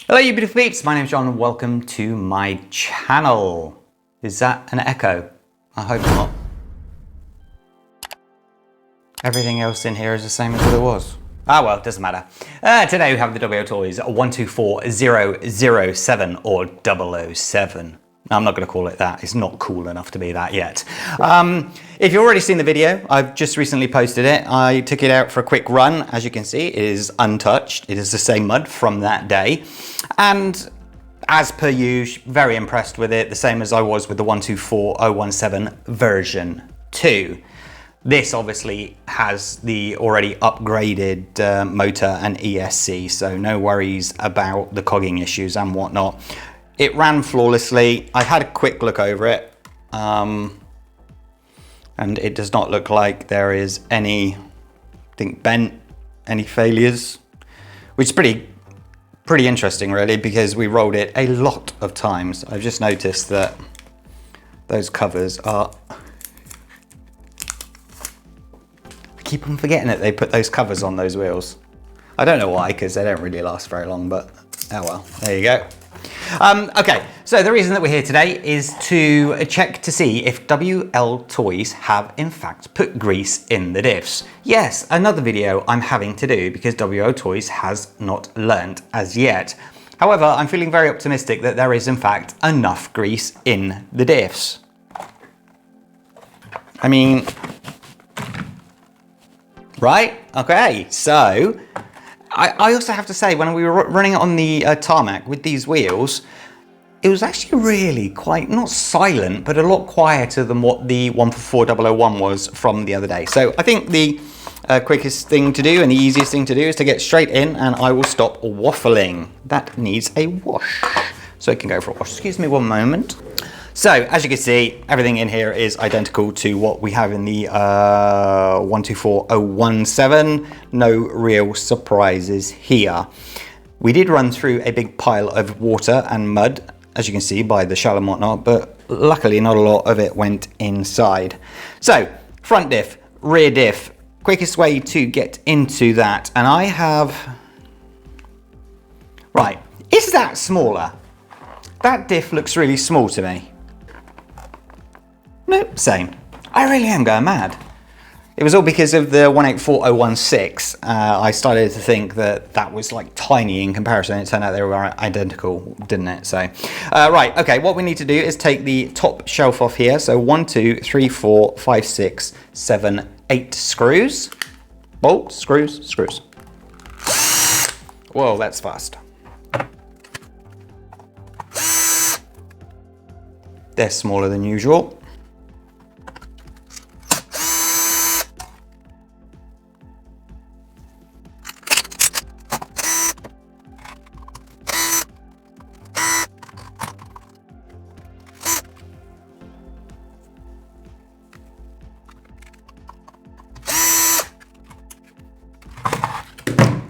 Hello you beautiful peeps, my name is John and welcome to my channel. Is that an echo? I hope not. Everything else in here is the same as what it was. Ah well, doesn't matter. Today we have the WO Toys 124007 or 007. I'm not going to call it that, it's not cool enough to be that yet. If you've already seen the video, I've just recently posted it. I took it out for a quick run. As you can see, it is untouched. It is the same mud from that day. And as per usual, very impressed with it, the same as I was with the 124017 version 2. This obviously has the already upgraded motor and ESC, so no worries about the cogging issues and whatnot. It ran flawlessly. I had a quick look over it, and it does not look like there is anything bent, any failures, which is pretty interesting really, because we rolled it a lot of times. I've just noticed that those covers are, I keep on forgetting that they put those covers on those wheels. I don't know why, because they don't really last very long, but oh well, there you go. Okay, so the reason that we're here today is to check to see if WL Toys have in fact put grease in the diffs. Yes, another video I'm having to do because WL Toys has not learnt as yet. However, I'm feeling very optimistic that there is in fact enough grease in the diffs. I mean, right? Okay, so I also have to say, when we were running it on the tarmac with these wheels, it was actually really quite, not silent, but a lot quieter than what the 144001 was from the other day. So I think the quickest thing to do and the easiest thing to do is to get straight in, and I will stop waffling. That needs a wash, so it can go for a wash. Excuse me one moment. So, as you can see, everything in here is identical to what we have in the 124017. No real surprises here. We did run through a big pile of water and mud, as you can see by the shell and whatnot, but luckily not a lot of it went inside. So, front diff, rear diff, quickest way to get into that, and I have... Right, is that smaller? That diff looks really small to me. No, same. I really am going mad. It was all because of the 184016. I started to think that that was like tiny in comparison. It turned out they were identical, didn't it? So, right, okay, what we need to do is take the top shelf off here. So 1, 2, 3, 4, 5, 6, 7, 8 screws. Bolts, screws. Whoa, that's fast. They're smaller than usual.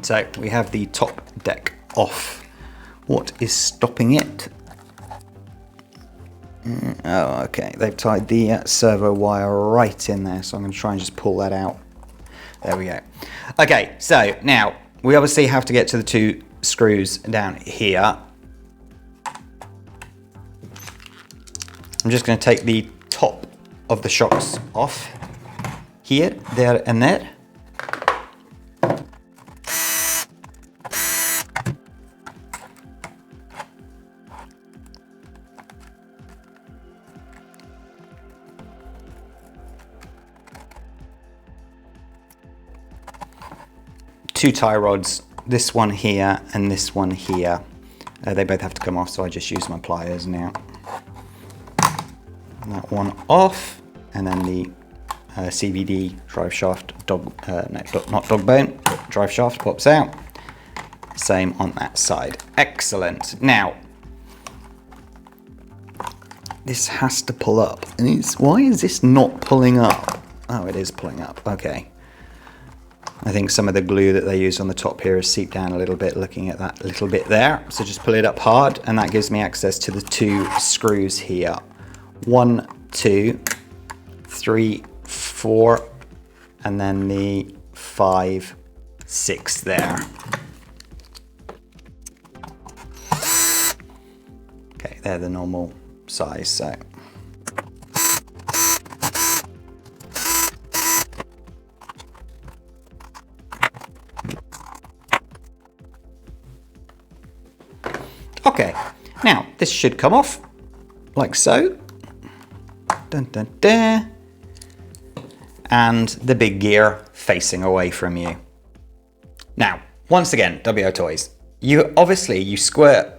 So we have the top deck off. What is stopping it? Oh, okay. They've tied the servo wire right in there, so I'm going to try and just pull that out. There we go. Okay, so now we obviously have to get to the 2 screws down here. I'm just going to take the top of the shocks off here, there, and there. Two tie rods, this one here and this one here. They both have to come off, so I just use my pliers now. That one off, and then the CVD drive shaft, not dog bone, drive shaft pops out. Same on that side. Excellent. Now, this has to pull up. And why is this not pulling up? Oh, it is pulling up, okay. I think some of the glue that they use on the top here has seeped down a little bit, looking at that little bit there. So just pull it up hard, and that gives me access to the 2 screws here. 1, 2, 3, 4, and then the 5, 6 there. Okay, they're the normal size, so. Okay, now this should come off like so. Dun, dun, dun. And the big gear facing away from you. Now, once again, WO Toys, you squirt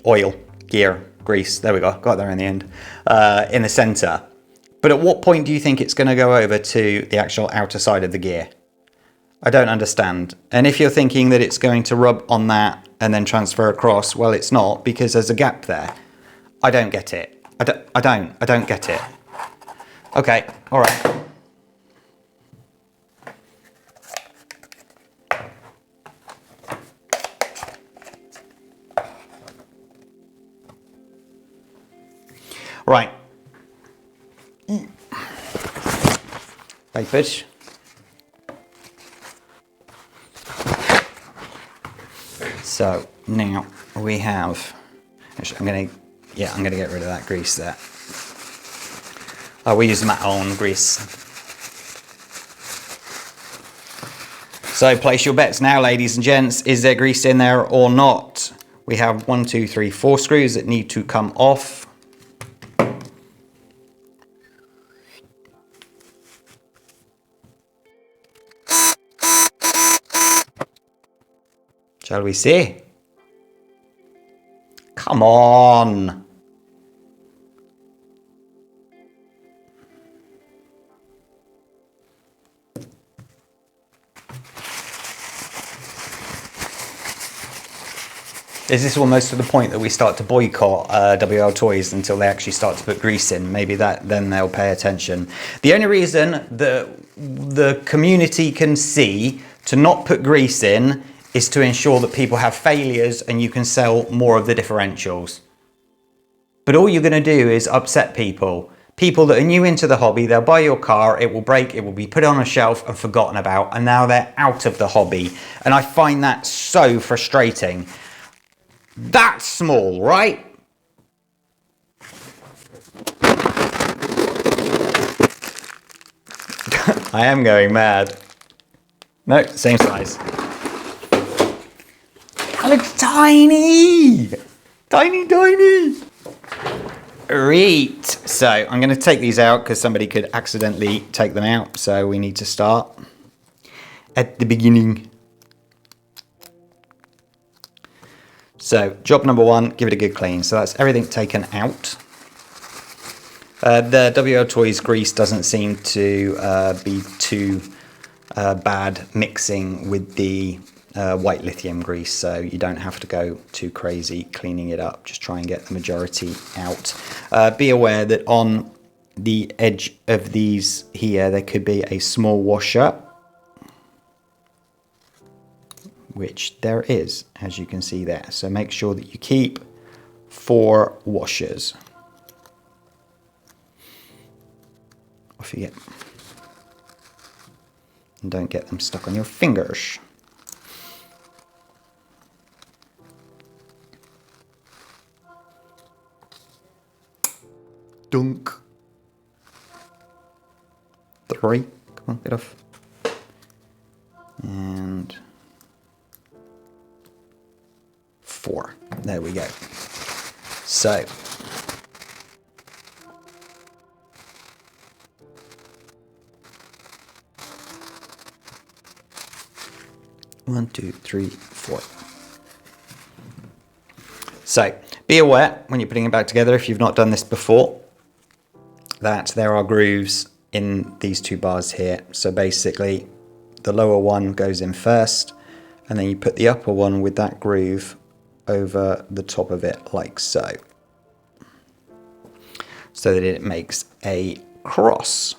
oil, gear, grease, there we go, got there in the end, in the center. But at what point do you think it's going to go over to the actual outer side of the gear? I don't understand. And if you're thinking that it's going to rub on that and then transfer across, well, it's not, because there's a gap there. I don't get it. I don't get it. Okay, all right. Right. Papers. So now we have, actually I'm gonna get rid of that grease there. We use my own grease. So place your bets now, ladies and gents. Is there grease in there or not? We have 1, 2, 3, 4 screws that need to come off. Shall we see? Come on. Is this almost to the point that we start to boycott WL Toys until they actually start to put grease in? Maybe then they'll pay attention. The only reason that the community can see to not put grease in is to ensure that people have failures and you can sell more of the differentials. But all you're going to do is upset people. People that are new into the hobby, they'll buy your car, it will break, it will be put on a shelf and forgotten about, and now they're out of the hobby. And I find that so frustrating. That's small, right? I am going mad. No, same size. That looks tiny! Tiny, tiny! Right, so I'm going to take these out because somebody could accidentally take them out. So we need to start at the beginning. So job number 1, give it a good clean. So that's everything taken out. The WL Toys grease doesn't seem to be too bad mixing with the white lithium grease, so you don't have to go too crazy cleaning it up. Just try and get the majority out. Be aware that on the edge of these here there could be a small washer, which there is, as you can see there. So make sure that you keep 4 washers. Off you get. And don't get them stuck on your fingers. Dunk. 3. Come on, get off. And 4. There we go. So one, 2, 3, 4. So be aware when you're putting it back together, if you've not done this before, that there are grooves in these 2 bars here. So basically the lower one goes in first, and then you put the upper one with that groove over the top of it like so, so that it makes a cross.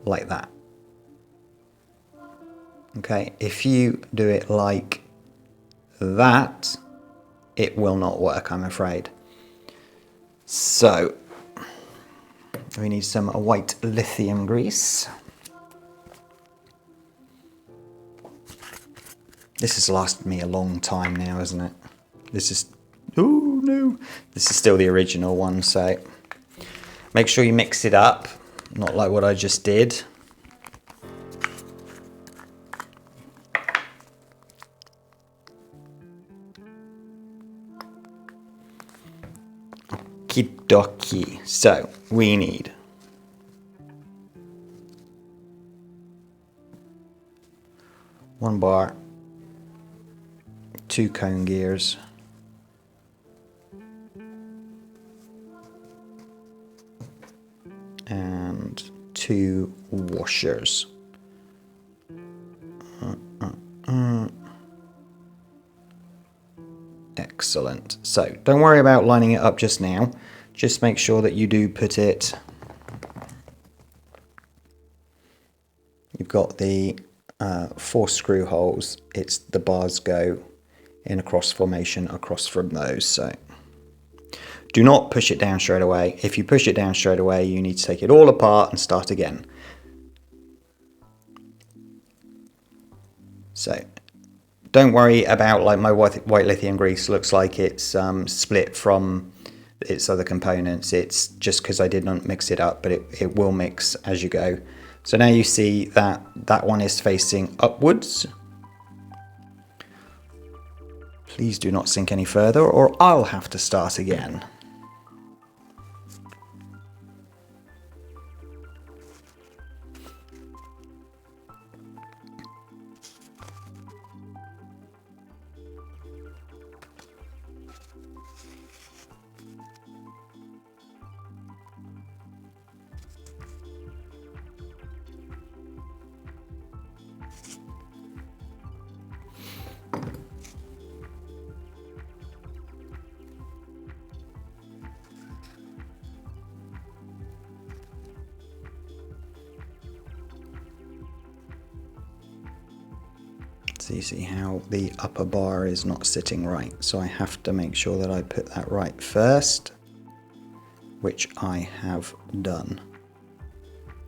Like that. Okay, if you do it like that, it will not work, I'm afraid. So we need some white lithium grease. This has lasted me a long time now, isn't it? This is, oh no, this is still the original one, so make sure you mix it up, not like what I just did. Okie-dokie. So we need one bar, 2 cone gears, and 2 washers. Excellent. So don't worry about lining it up just now. Just make sure that you do put it. You've got the 4 screw holes. It's the bars go in a cross formation across from those. So do not push it down straight away. If you push it down straight away, you need to take it all apart and start again. So don't worry about, like, my white lithium grease looks like it's split from its other components. It's just because I did not mix it up, but it will mix as you go. So now you see that that one is facing upwards. Please do not sink any further or I'll have to start again. So you see how the upper bar is not sitting right. So I have to make sure that I put that right first, which I have done.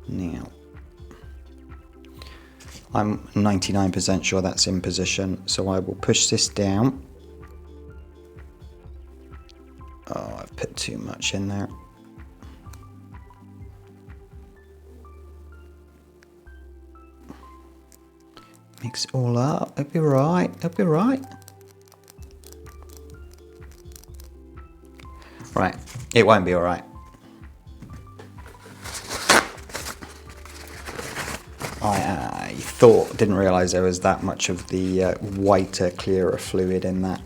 Now, I'm 99% sure that's in position, so I will push this down. Oh, I've put too much in there. Mix it all up, it'll be right, it'll be right. Right, it won't be all right. I didn't realize there was that much of the whiter, clearer fluid in that.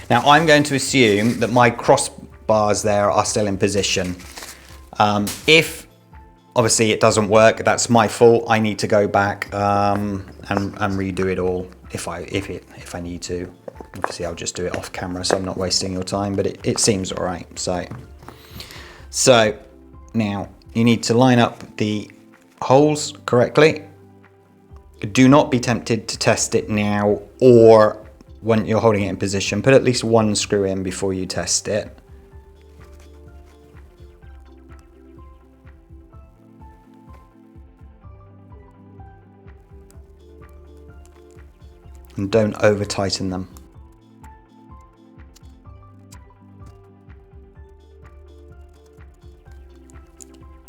Now I'm going to assume that my crossbars there are still in position. If obviously it doesn't work, that's my fault. I need to go back and redo it all if I need to. Obviously I'll just do it off camera so I'm not wasting your time, but it seems all right. So now you need to line up the holes correctly. Do not be tempted to test it now or when you're holding it in position. Put at least one screw in before you test it. And don't over tighten them.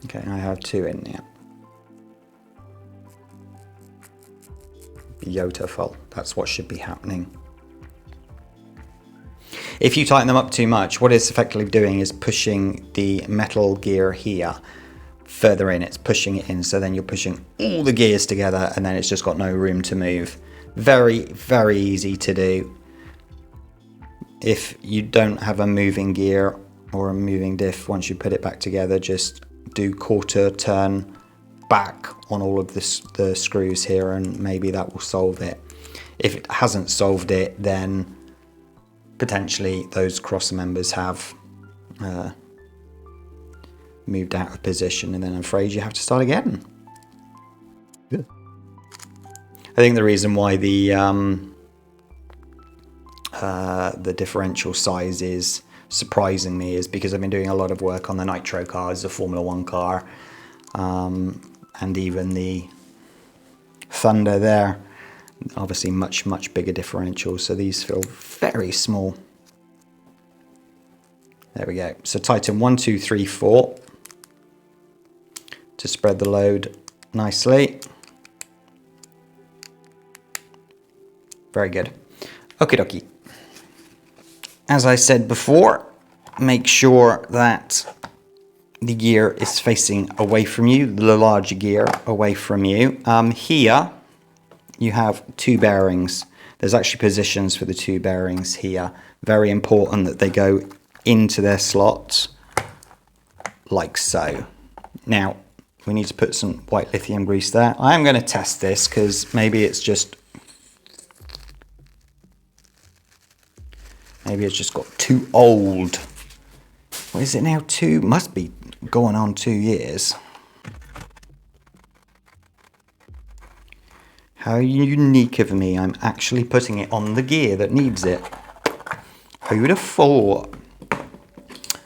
Okay, I have 2 in now. Beautiful, that's what should be happening. If you tighten them up too much, what it's effectively doing is pushing the metal gear here further in. It's pushing it in, so then you're pushing all the gears together and then it's just got no room to move. Very, very easy to do. If you don't have a moving gear or a moving diff, once you put it back together, just do quarter turn back on all of the screws here and maybe that will solve it. If it hasn't solved it, then potentially those cross members have moved out of position and then I'm afraid you have to start again. Good. I think the reason why the differential size is surprising me is because I've been doing a lot of work on the Nitro cars, the Formula 1 car, and even the Thunder there, obviously much bigger differential, so these feel very small. There we go. So tighten 1, 2, 3, 4 to spread the load nicely. Very good. Okie dokie. As I said before, make sure that the gear is facing away from you, the larger gear away from you. Here you have 2 bearings. There's actually positions for the 2 bearings here. Very important that they go into their slots like so. Now we need to put some white lithium grease there. I am going to test this because maybe it's just got too old. What is it now? Must be going on 2 years. How unique of me, I'm actually putting it on the gear that needs it. Who'd have thought?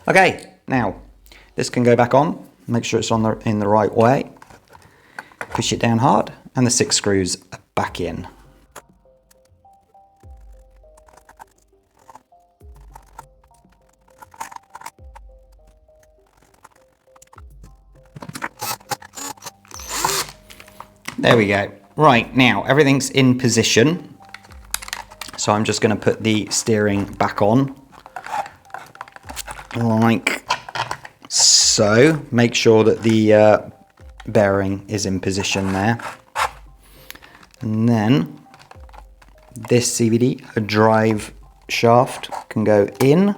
Okay, now this can go back on. Make sure it's in the right way. Push it down hard and the 6 screws are back in. There we go. Right, now everything's in position. So I'm just going to put the steering back on. Like so. Make sure that the bearing is in position there. And then this CVD, a drive shaft, can go in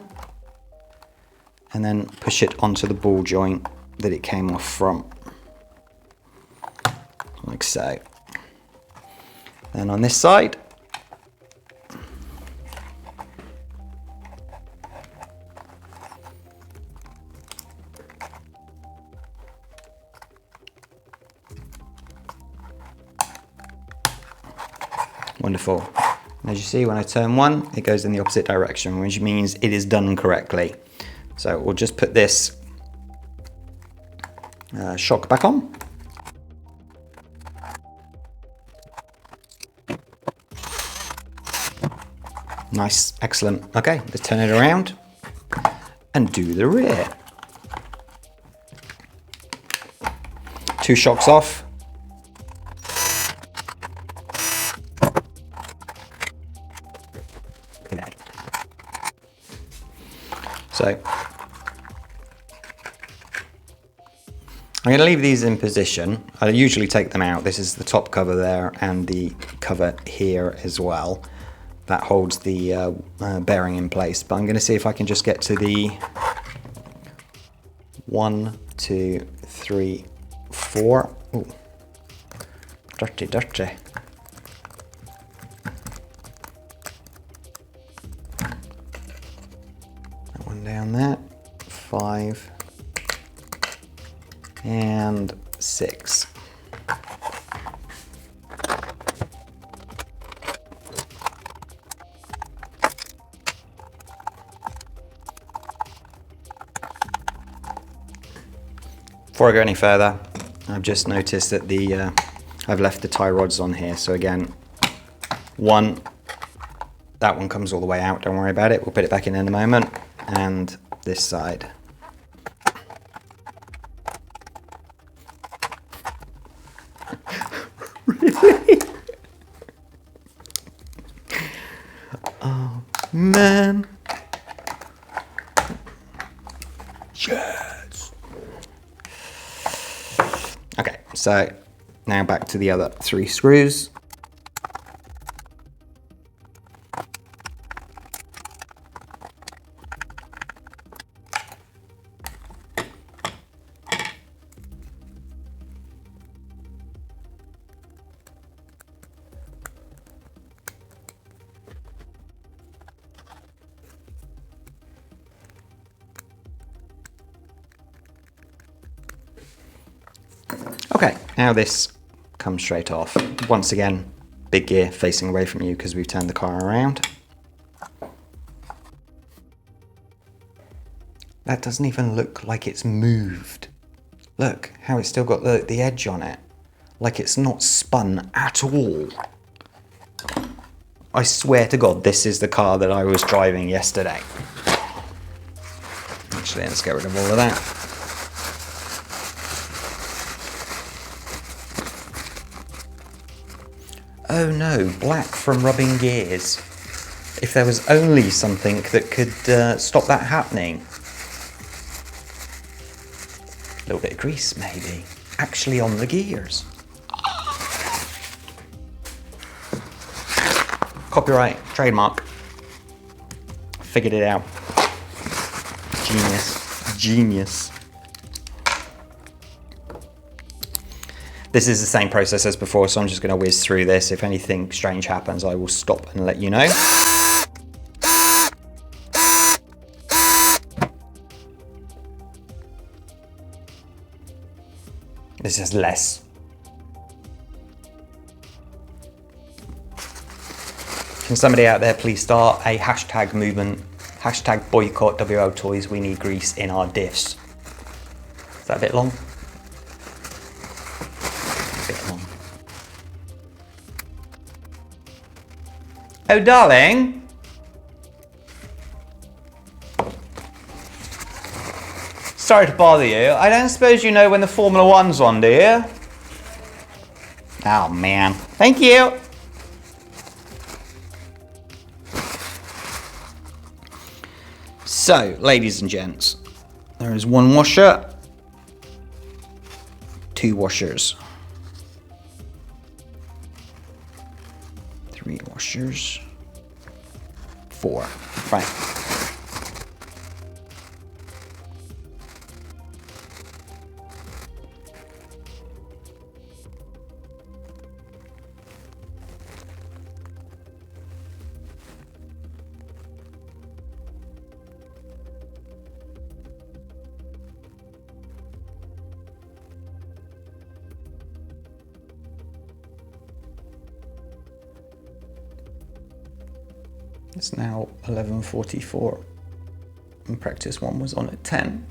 and then push it onto the ball joint that it came off from. Like so. Then on this side, wonderful. As you see, when I turn one, it goes in the opposite direction, which means it is done correctly. So we'll just put this shock back on. Nice, excellent. Okay, let's turn it around and do the rear. 2 shocks off. So I'm going to leave these in position. I usually take them out. This is the top cover there and the cover here as well. That holds the bearing in place. But I'm going to see if I can just get to the 1, 2, 3, 4. Ooh, dirty. That one down there. 5 and 6. Before I go any further, I've just noticed that I've left the tie rods on here. So again, that one comes all the way out, don't worry about it. We'll put it back in a moment. And this side. Really? Oh, man. Yes. Okay, so now back to the other 3 screws. Okay, now this comes straight off. Once again, big gear facing away from you because we've turned the car around. That doesn't even look like it's moved. Look how it's still got the edge on it. Like it's not spun at all. I swear to God, this is the car that I was driving yesterday. Actually, let's get rid of all of that. Oh no, black from rubbing gears. If there was only something that could stop that happening. A little bit of grease, maybe. Actually on the gears. Copyright, trademark. Figured it out. Genius. Genius. This is the same process as before, so I'm just going to whiz through this. If anything strange happens, I will stop and let you know. This is less. Can somebody out there please start a hashtag movement, hashtag boycott WL Toys, we need grease in our diffs. Is that a bit long? A bit long. Oh darling. Sorry to bother you. I don't suppose you know when the Formula One's on, do you? Oh man. Thank you. So, ladies and gents, there is one washer, two washers, three washers, four. Right. It's now 11:44 and practice one was on at 10.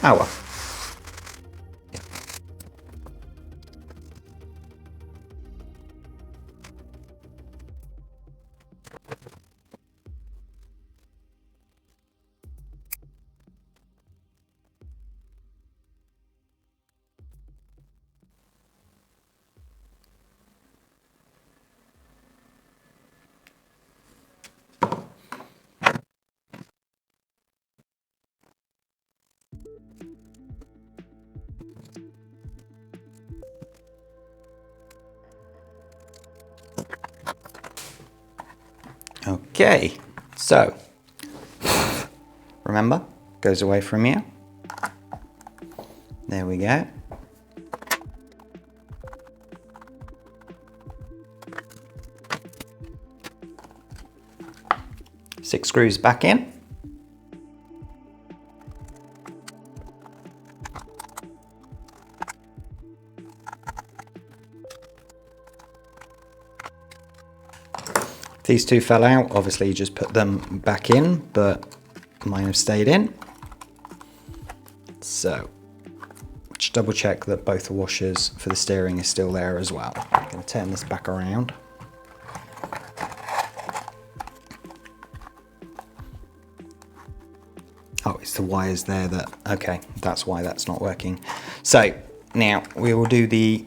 Hour. Okay, so remember, goes away from you. There we go. Six screws back in. These two fell out, obviously you just put them back in, but mine have stayed in. So, just double check that both the washers for the steering is still there as well. I'm going to turn this back around. Oh, it's the wires there that, okay, that's why that's not working. So, now we will do the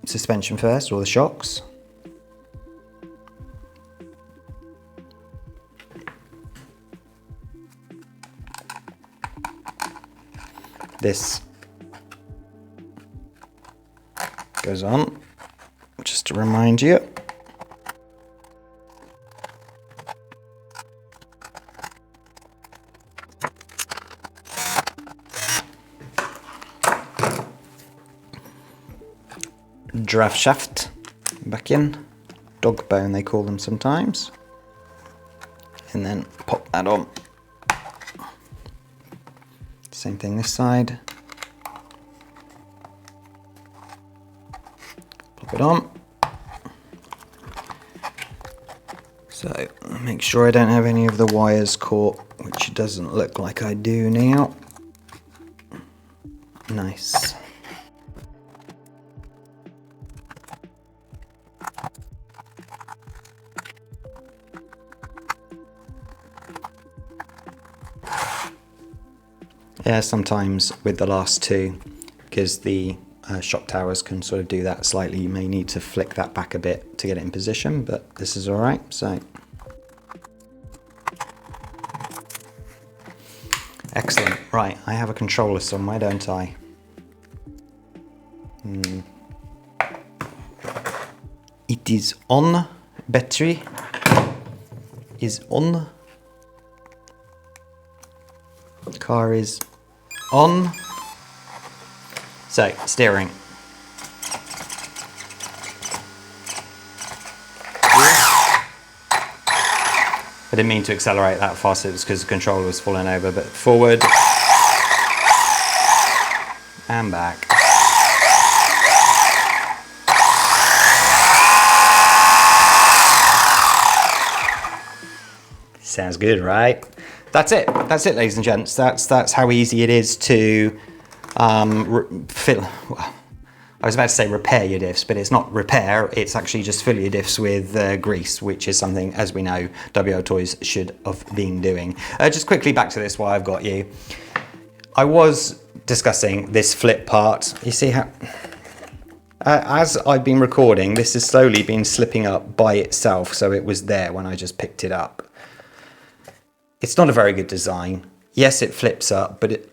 suspension first, or the shocks. This goes on, just to remind you. Draft shaft back in, dog bone they call them sometimes, and then pop that on. Same thing this side. Pop it on. So Make sure I don't have any of the wires caught, which it doesn't look like I do now. Nice. Yeah, sometimes with the last two, because the shock towers can sort of do that slightly, you may need to flick that back a bit to get it in position, but this is all right, so. Excellent. Right, I have a controller somewhere, don't I? It is on. Battery is on. Car is on. So, steering. I didn't mean to accelerate that fast, it was because the controller was falling over, but forward and back. Sounds good, right? That's it, ladies and gents. That's how easy it is to I was about to say repair your diffs, but it's not repair, it's actually just fill your diffs with grease, which is something, as we know, WL Toys should have been doing. Just quickly back to this while I've got you. I was discussing this flip part. You see how, as I've been recording, this has slowly been slipping up by itself, so it was there when I just picked it up. It's not a very good design. Yes, it flips up, but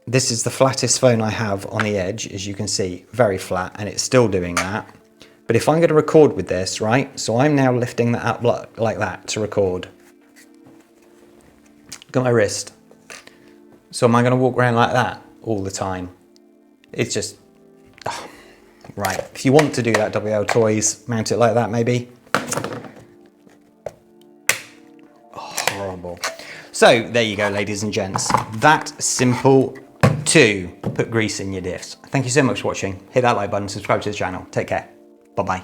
this is the flattest phone I have on the edge, as you can see, very flat, and it's still doing that. But if I'm going to record with this, right, so I'm now lifting that up like that to record. Look at my wrist. So am I going to walk around like that all the time? It's just, oh, right. If you want to do that, WL Toys, mount it like that maybe. Horrible. So there you go, ladies and gents. That simple to put grease in your diffs. Thank you so much for watching. Hit that like button, subscribe to the channel. Take care. Bye-bye.